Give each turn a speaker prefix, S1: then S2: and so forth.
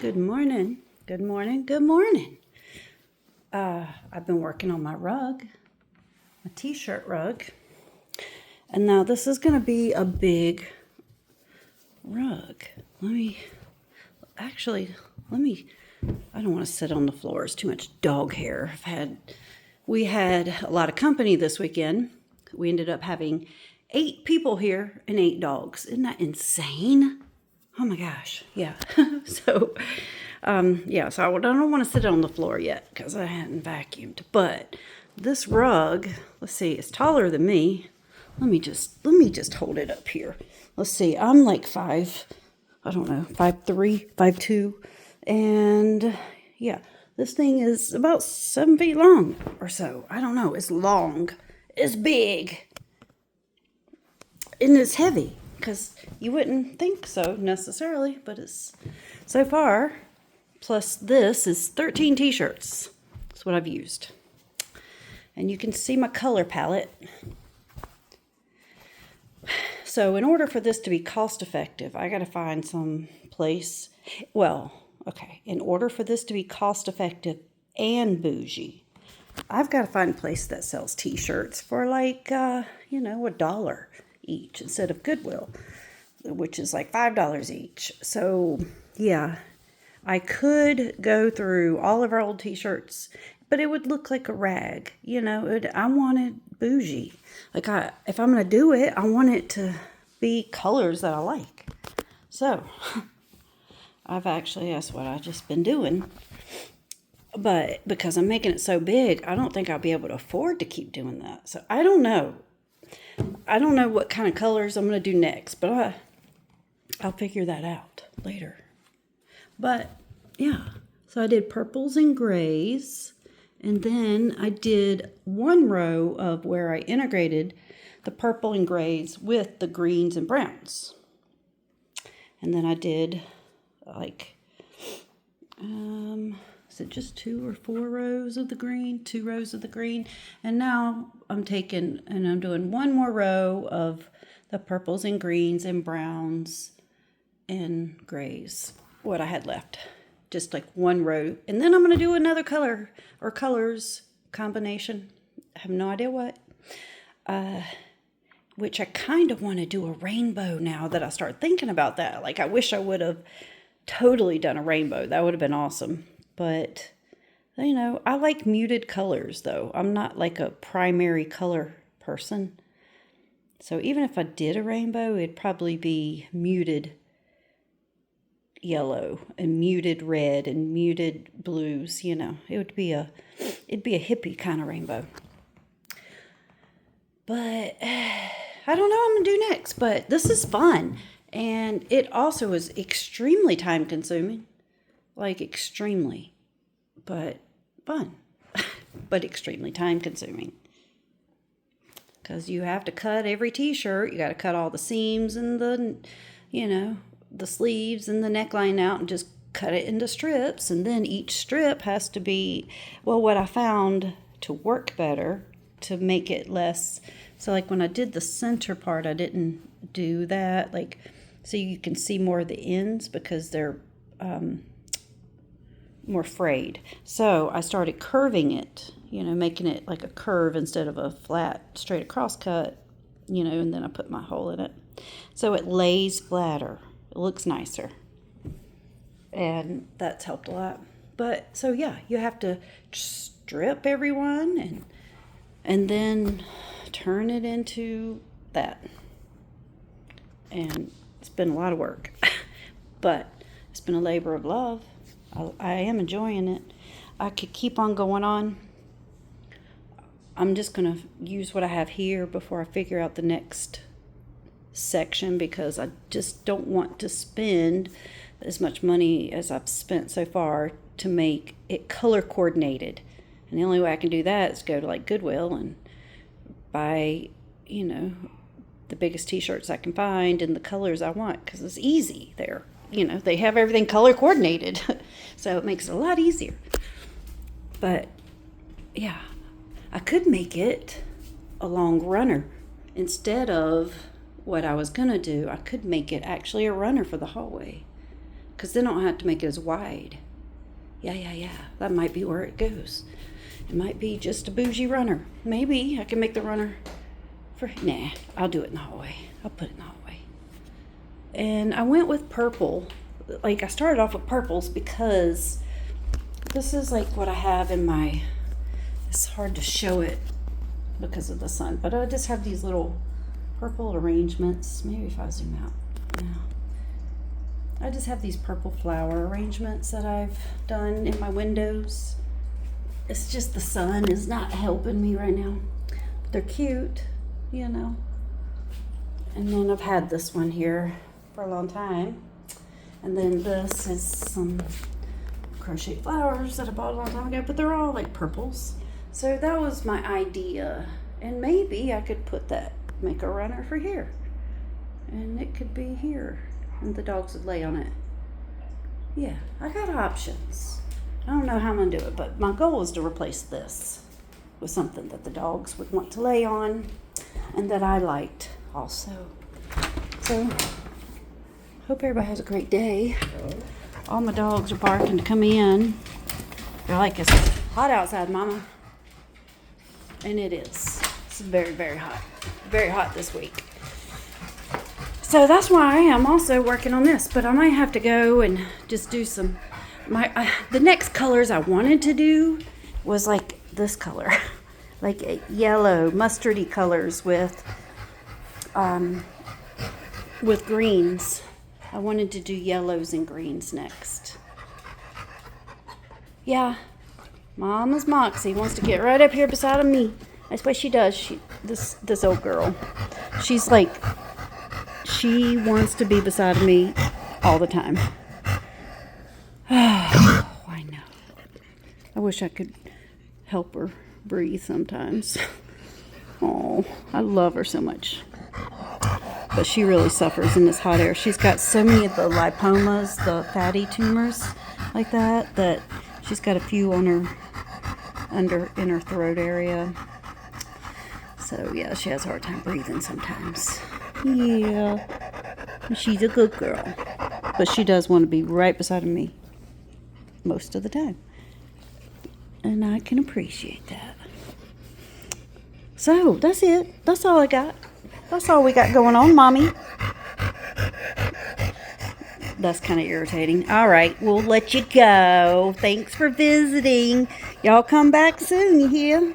S1: Good morning. Good morning. Good morning. I've been working on my rug, my t-shirt rug. And now this is going to be a big rug. I don't want to sit on the floor. It's too much dog hair. We had a lot of company this weekend. We ended up having 8 people here and 8 dogs. Isn't that insane? Oh my gosh. Yeah. So I don't want to sit on the floor yet because I hadn't vacuumed. But this rug, let's see, it's taller than me. Let me just hold it up here. Let's see, I'm like 5'3", 5'2", and yeah, this thing is about 7 feet long or so. I don't know. It's long. It's big. And it's heavy, because you wouldn't think so necessarily, but it's so far. Plus this is 13 t-shirts. That's what I've used. And you can see my color palette. So in order for this to be cost effective, I got to find some place. In order for this to be cost effective and bougie, I've got to find a place that sells t-shirts for like, $1 each instead of Goodwill, which is like $5 each. So yeah, I could go through all of our old t-shirts, but it would look like a rag. I want it bougie. If I'm going to do it, I want it to be colors that I like. So that's what I've just been doing. But because I'm making it so big, I don't think I'll be able to afford to keep doing that. So I don't know. I don't know what kind of colors I'm going to do next, but I'll figure that out later. But yeah, so I did purples and grays, and then I did one row of where I integrated the purple and grays with the greens and browns. And then I did is it just 2 or 4 rows of the green? 2 rows of the green. And now I'm doing one more row of the purples and greens and browns and grays. What I had left. Just like one row. And then I'm going to do another color or colors combination. I have no idea what. Which I kind of want to do a rainbow now that I start thinking about that. Like I wish I would have totally done a rainbow. That would have been awesome. But, I like muted colors, though. I'm not like a primary color person. So even if I did a rainbow, it'd probably be muted yellow and muted red and muted blues. It'd be a hippie kind of rainbow. But I don't know what I'm going to do next. But this is fun. And it also is extremely time consuming. Like extremely, but fun, but extremely time consuming. Because you have to cut every t-shirt. You got to cut all the seams and the sleeves and the neckline out and just cut it into strips. And then each strip has to be, what I found to work better to make it less. So like when I did the center part, I didn't do that. So you can see more of the ends because they're, more frayed. So I started curving it, making it like a curve instead of a flat straight across cut, and then I put my hole in it. So it lays flatter. It looks nicer. And that's helped a lot. But so yeah, you have to strip everyone and then turn it into that. And it's been a lot of work. But it's been a labor of love. I am enjoying it. I could keep on going on. I'm just going to use what I have here before I figure out the next section because I just don't want to spend as much money as I've spent so far to make it color coordinated. And the only way I can do that is go to like Goodwill and buy, the biggest t-shirts I can find and the colors I want because it's easy there. They have everything color coordinated. So it makes it a lot easier. But yeah, I could make it a long runner instead of what I was going to do. I could make it actually a runner for the hallway because then I don't have to make it as wide. Yeah. That might be where it goes. It might be just a bougie runner. Maybe I can make the runner nah, I'll do it in the hallway. I'll put it in the hallway. And I went with purple. Like, I started off with purples because this is like what I have in my, it's hard to show it because of the sun, but I just have these little purple arrangements. Maybe if I zoom out. No. I just have these purple flower arrangements that I've done in my windows. It's just the sun is not helping me right now. But they're cute, you know. And then I've had this one here for a long time. And then this is some crochet flowers that I bought a long time ago, but they're all like purples. So that was my idea. And maybe I could put that, make a runner for here. And it could be here. And the dogs would lay on it. Yeah, I got options. I don't know how I'm going to do it, but my goal is to replace this with something that the dogs would want to lay on and that I liked also. So, hope everybody has a great day. All my dogs are barking to come in. They're like, it's hot outside, Mama. And it is. It's very, very hot. Very hot this week. So that's why I'm also working on this. But I might have to go and just do some... the next colors I wanted to do was like this color. Like a yellow, mustardy colors with greens. I wanted to do yellows and greens next. Yeah, Mama's Moxie wants to get right up here beside of me. That's what she does. This old girl. She's like, she wants to be beside of me all the time. Oh, I know. I wish I could help her breathe sometimes. Oh, I love her so much. But she really suffers in this hot air. She's got so many of the lipomas, the fatty tumors like that, that she's got a few on her, in her throat area. So, yeah, she has a hard time breathing sometimes. Yeah. She's a good girl. But she does want to be right beside of me most of the time. And I can appreciate that. So, that's it. That's all I got. That's all we got going on, Mommy. That's kind of irritating. All right, we'll let you go. Thanks for visiting. Y'all come back soon, you hear?